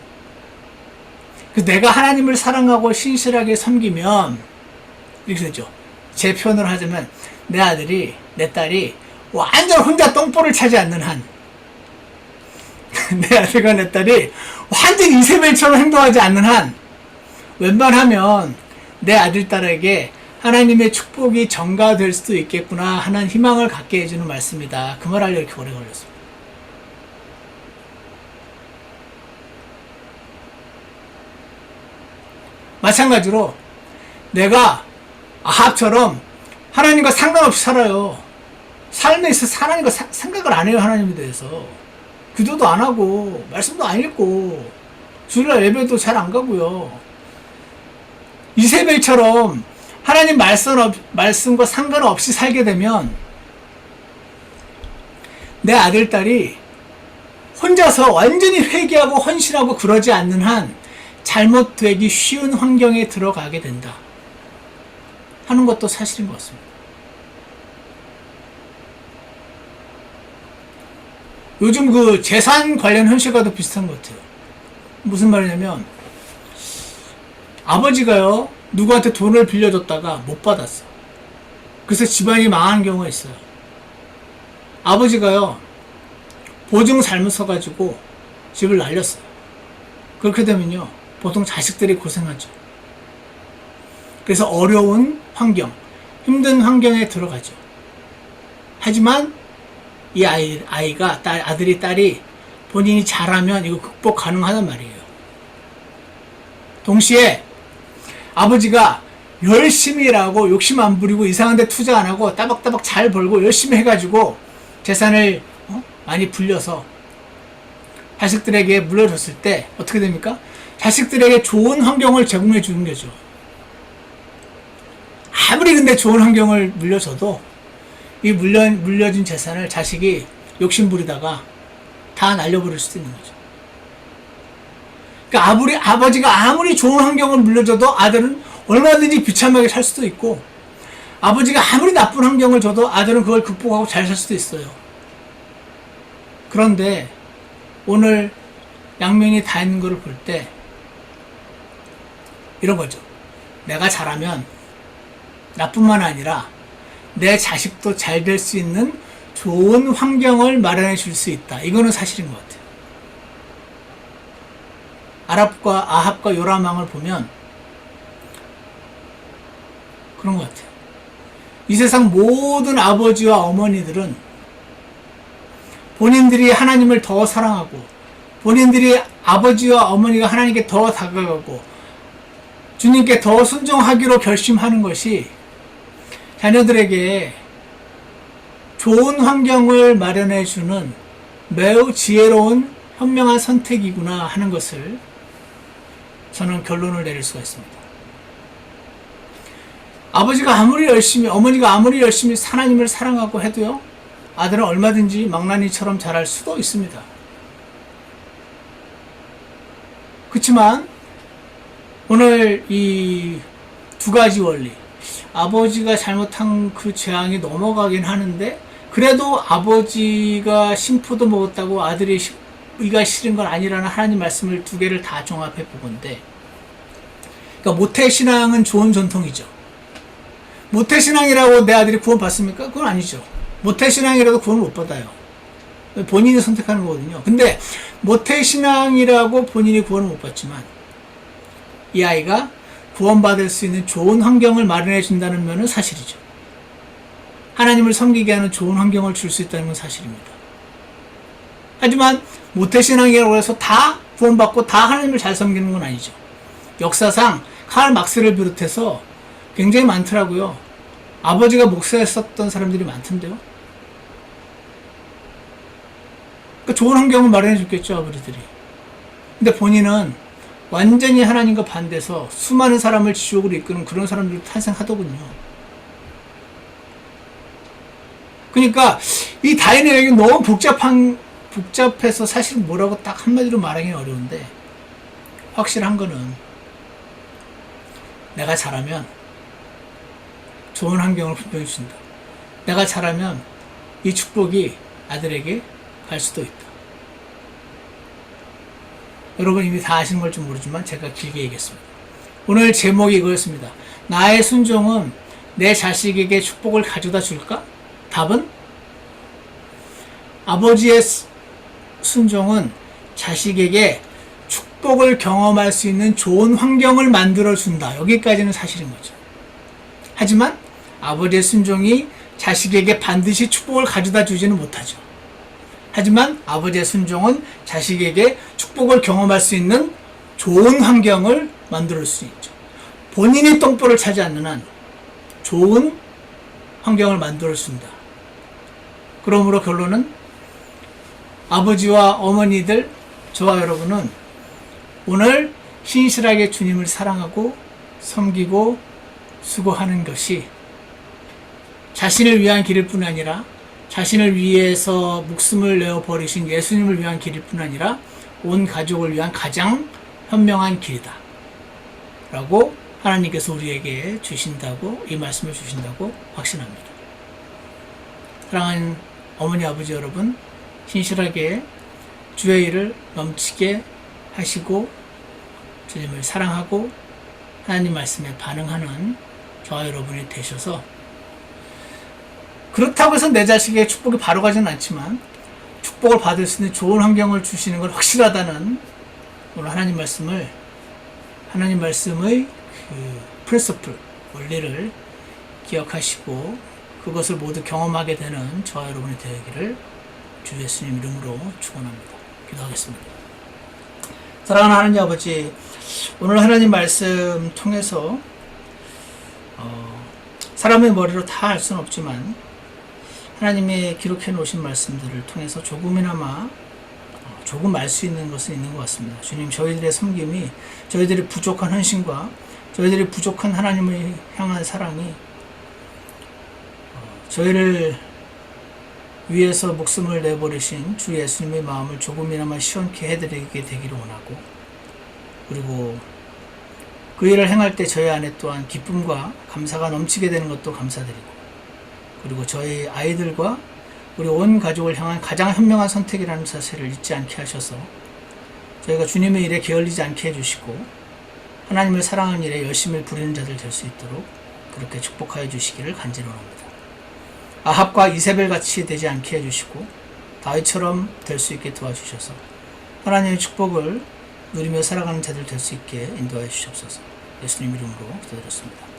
내가 하나님을 사랑하고 신실하게 섬기면 이렇게 되죠. 제 표현으로 하자면 내 아들이 내 딸이 완전 혼자 똥볼을 차지 않는 한 내 아들과 내 딸이 완전 이세벨처럼 행동하지 않는 한 웬만하면 내 아들 딸에게 하나님의 축복이 전가될 수도 있겠구나 하는 희망을 갖게 해주는 말씀이다. 그 말 하려고 이렇게 오래 걸렸습니다. 마찬가지로 내가 아합처럼 하나님과 상관없이 살아요. 삶에 있어서 하나님과 생각을 안 해요. 하나님에 대해서. 기도도 안 하고 말씀도 안 읽고 주일날 예배도 잘 안 가고요. 이세벨처럼 하나님 말씀과 상관없이 살게 되면 내 아들, 딸이 혼자서 완전히 회개하고 헌신하고 그러지 않는 한 잘못되기 쉬운 환경에 들어가게 된다 하는 것도 사실인 것 같습니다. 요즘 그 재산 관련 현실과도 비슷한 것 같아요. 무슨 말이냐면 아버지가요 누구한테 돈을 빌려줬다가 못 받았어. 그래서 집안이 망한 경우가 있어요. 아버지가요 보증 잘못 써가지고 집을 날렸어요. 그렇게 되면요 보통 자식들이 고생하죠. 그래서 어려운 환경, 힘든 환경에 들어가죠. 하지만 이 아이가 아들이 딸이 본인이 잘하면 이거 극복 가능하단 말이에요. 동시에 아버지가 열심히 일하고 욕심 안 부리고 이상한 데 투자 안 하고 따박따박 잘 벌고 열심히 해가지고 재산을 많이 불려서 자식들에게 물려줬을 때 어떻게 됩니까? 자식들에게 좋은 환경을 제공해 주는 거죠. 아무리 근데 좋은 환경을 물려줘도 이 물려준 재산을 자식이 욕심 부리다가 다 날려버릴 수도 있는 거죠. 그러니까 아버지가 아무리 좋은 환경을 물려줘도 아들은 얼마든지 비참하게 살 수도 있고 아버지가 아무리 나쁜 환경을 줘도 아들은 그걸 극복하고 잘 살 수도 있어요. 그런데 오늘 양면이 다 있는 것을 볼 때 이런 거죠. 내가 잘하면 나뿐만 아니라 내 자식도 잘 될 수 있는 좋은 환경을 마련해 줄 수 있다. 이거는 사실인 것 같아요. 아합과 요람왕을 보면 그런 것 같아요. 이 세상 모든 아버지와 어머니들은 본인들이 하나님을 더 사랑하고 본인들이 아버지와 어머니가 하나님께 더 다가가고 주님께 더 순종하기로 결심하는 것이 자녀들에게 좋은 환경을 마련해 주는 매우 지혜로운 현명한 선택이구나 하는 것을 저는 결론을 내릴 수가 있습니다. 아버지가 아무리 열심히, 어머니가 아무리 열심히 하나님을 사랑하고 해도요, 아들은 얼마든지 망나니처럼 자랄 수도 있습니다. 그렇지만 오늘 이 두 가지 원리, 아버지가 잘못한 그 재앙이 넘어가긴 하는데 그래도 아버지가 심포도 먹었다고 아들이 이가 싫은 건 아니라는 하나님 말씀을 두 개를 다 종합해 보건데, 그러니까 모태신앙은 좋은 전통이죠. 모태신앙이라고 내 아들이 구원 받습니까? 그건 아니죠. 모태신앙이라도 구원 못 받아요. 본인이 선택하는 거거든요. 근데 모태신앙이라고 본인이 구원을 못 받지만 이 아이가 구원받을 수 있는 좋은 환경을 마련해 준다는 면은 사실이죠. 하나님을 섬기게 하는 좋은 환경을 줄 수 있다는 건 사실입니다. 하지만 모태신앙이라고 해서 다 구원받고 다 하나님을 잘 섬기는 건 아니죠. 역사상 칼 막스를 비롯해서 굉장히 많더라고요. 아버지가 목사였었던 사람들이 많던데요. 그러니까 좋은 환경을 마련해 줬겠죠, 아버지들이. 근데 본인은 완전히 하나님과 반대서 수많은 사람을 지옥으로 이끄는 그런 사람들이 탄생하더군요. 그러니까 이 다인의 여행이 너무 복잡해서 사실 뭐라고 딱 한마디로 말하기 어려운데, 확실한 거는 내가 잘하면 좋은 환경을 분명히 준다. 내가 잘하면 이 축복이 아들에게 갈 수도 있다. 여러분 이미 다 아시는 걸 줄 모르지만 제가 길게 얘기했습니다. 오늘 제목이 이거였습니다. 나의 순종은 내 자식에게 축복을 가져다 줄까? 답은 아버지의 순종은 자식에게 축복을 경험할 수 있는 좋은 환경을 만들어준다. 여기까지는 사실인 거죠. 하지만 아버지의 순종이 자식에게 반드시 축복을 가져다 주지는 못하죠. 하지만 아버지의 순종은 자식에게 축복을 경험할 수 있는 좋은 환경을 만들 수 있죠. 본인이 똥볼을 차지 않는 한 좋은 환경을 만들어 준다. 그러므로 결론은 아버지와 어머니들, 저와 여러분은 오늘 신실하게 주님을 사랑하고 섬기고 수고하는 것이 자신을 위한 길일 뿐 아니라 자신을 위해서 목숨을 내어 버리신 예수님을 위한 길일 뿐 아니라 온 가족을 위한 가장 현명한 길이다 라고 하나님께서 우리에게 주신다고, 이 말씀을 주신다고 확신합니다. 사랑하는 어머니 아버지 여러분, 신실하게 주의 일을 넘치게 하시고 주님을 사랑하고 하나님 말씀에 반응하는 저와 여러분이 되셔서, 그렇다고 해서 내 자식에게 축복이 바로 가지는 않지만 축복을 받을 수 있는 좋은 환경을 주시는 걸 확실하다는 오늘 하나님 말씀의 그 프린서플, 원리를 기억하시고 그것을 모두 경험하게 되는 저와 여러분이 되기를 주 예수님 이름으로 축원합니다. 기도하겠습니다. 사랑하는 하나님 아버지, 오늘 하나님 말씀 통해서 사람의 머리로 다 알 수는 없지만 하나님의 기록해 놓으신 말씀들을 통해서 조금이나마 조금 알 수 있는 것은 있는 것 같습니다. 주님, 저희들의 섬김이, 저희들의 부족한 헌신과 저희들이 부족한 하나님을 향한 사랑이 저희를 위해서 목숨을 내버리신 주 예수님의 마음을 조금이나마 시원케 해드리게 되기를 원하고, 그리고 그 일을 행할 때 저희 안에 또한 기쁨과 감사가 넘치게 되는 것도 감사드리고, 그리고 저희 아이들과 우리 온 가족을 향한 가장 현명한 선택이라는 사실을 잊지 않게 하셔서 저희가 주님의 일에 게을리지 않게 해주시고 하나님을 사랑하는 일에 열심히 부리는 자들 될 수 있도록 그렇게 축복하여 주시기를 간절히 원합니다. 아합과 이세벨 같이 되지 않게 해주시고 다윗처럼 될 수 있게 도와주셔서 하나님의 축복을 누리며 살아가는 자들 될 수 있게 인도하여 주시옵소서. 예수님 이름으로 기도드렸습니다.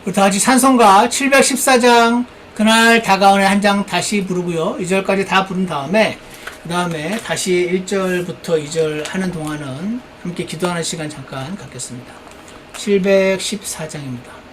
우리 다같이 찬송가 714장 그날 다가오네 한 장 다시 부르고요. 2절까지 다 부른 다음에 그 다음에 다시 1절부터 2절 하는 동안은 함께 기도하는 시간 잠깐 갖겠습니다. 714장입니다.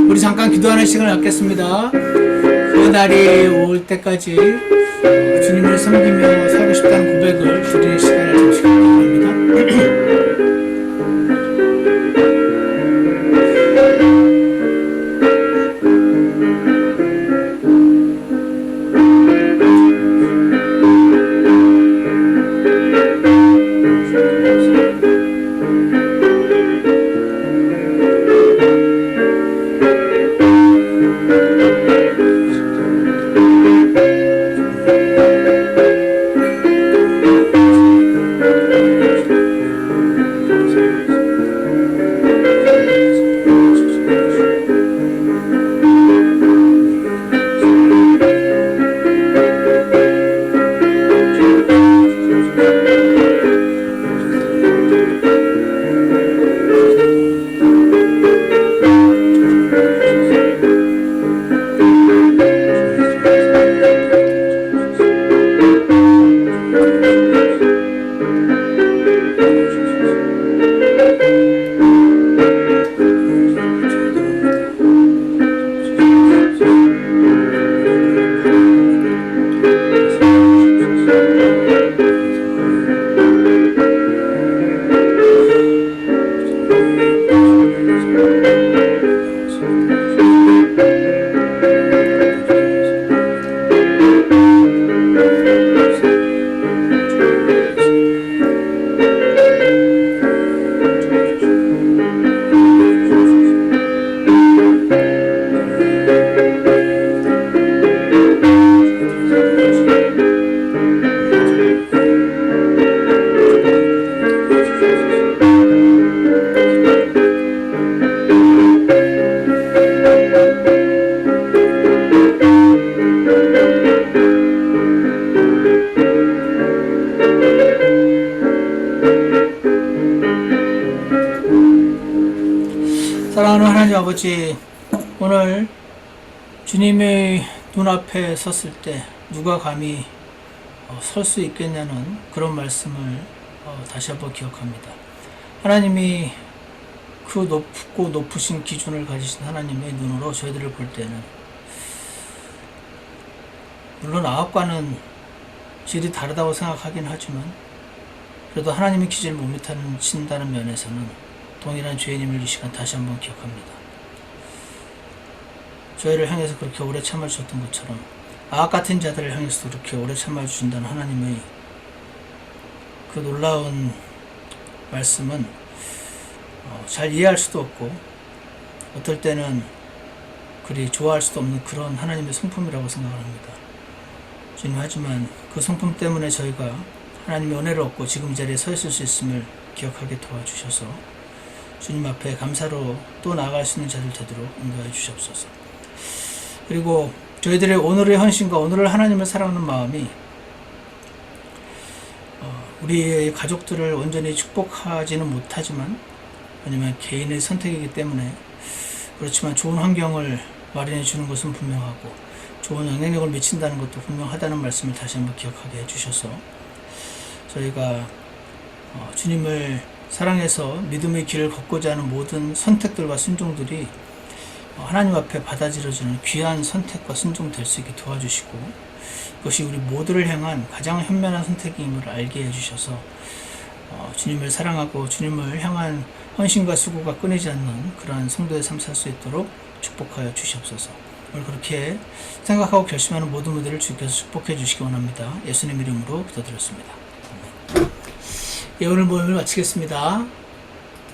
우리 잠깐 기도하는 시간을 갖겠습니다. 그 날이 올 때까지 주님을 섬기며 살고 싶다는 고백을 드리는 시간을 잠시 갖고 합니다. 사랑하는 하나님 아버지, 오늘 주님의 눈앞에 섰을 때 누가 감히 설 수 있겠냐는 그런 말씀을 다시 한번 기억합니다. 하나님이 그 높고 높으신 기준을 가지신 하나님의 눈으로 저희들을 볼 때는 물론 아합과는 질이 다르다고 생각하긴 하지만 그래도 하나님의 기준을 못 미친다는 면에서는 동일한 죄인임을 이 시간 다시 한번 기억합니다. 저희를 향해서 그렇게 오래 참아주셨던 것처럼 악악 같은 자들을 향해서도 그렇게 오래 참아주신다는 하나님의 그 놀라운 말씀은 잘 이해할 수도 없고 어떨 때는 그리 좋아할 수도 없는 그런 하나님의 성품이라고 생각을 합니다. 주님, 하지만 그 성품 때문에 저희가 하나님의 은혜를 얻고 지금 이 자리에 서 있을 수 있음을 기억하게 도와주셔서 주님 앞에 감사로 또 나아갈 수 있는 자들 되도록 인도해 주시옵소서. 그리고 저희들의 오늘의 헌신과 오늘을 하나님을 사랑하는 마음이 우리의 가족들을 온전히 축복하지는 못하지만, 왜냐면 개인의 선택이기 때문에 그렇지만 좋은 환경을 마련해 주는 것은 분명하고 좋은 영향력을 미친다는 것도 분명하다는 말씀을 다시 한번 기억하게 해주셔서 저희가 주님을 사랑해서 믿음의 길을 걷고자 하는 모든 선택들과 순종들이 하나님 앞에 받아들여지는 귀한 선택과 순종 될 수 있게 도와주시고, 그것이 우리 모두를 향한 가장 현명한 선택임을 알게 해주셔서 주님을 사랑하고 주님을 향한 헌신과 수고가 끊이지 않는 그러한 성도의 삶 살 수 있도록 축복하여 주시옵소서. 오늘 그렇게 생각하고 결심하는 모든 분들을 주께서 축복해 주시기 원합니다. 예수님 이름으로 기도드렸습니다. 예, 오늘 모임을 마치겠습니다.